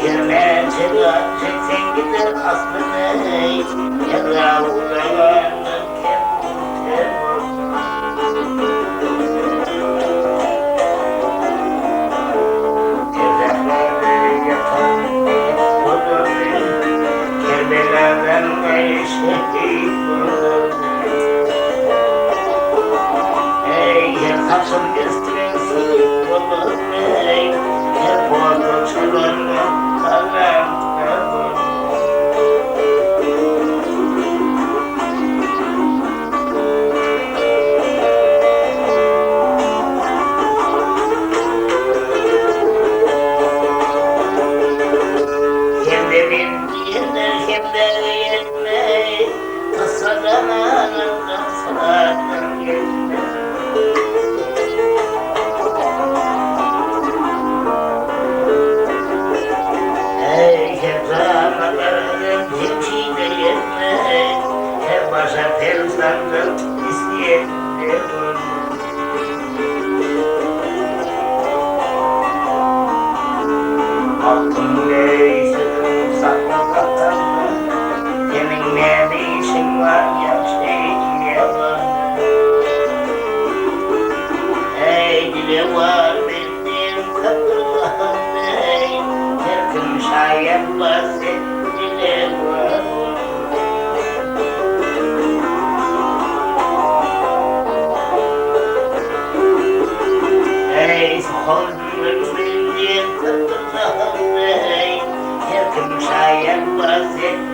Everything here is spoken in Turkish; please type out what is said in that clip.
Yerine çeksen gider aslını Yerine uğrayanın kendini Tezekleri yatan olur Kerbela'dan da şehit olur Her taşın üstüne olur Her boğazı çılırlı kalem Hem de bindiğinler hem de yetmey Kısadanan kısadan yetmey Her başa persandım isteyendim Altın neysedim sakladım Senin ne işin var ya yalan Ey dile var bildiğin kapılar Her gün şayet bahsettiler var Ey sorduğun bildiğin kapılar Her gün şayet bahsettiler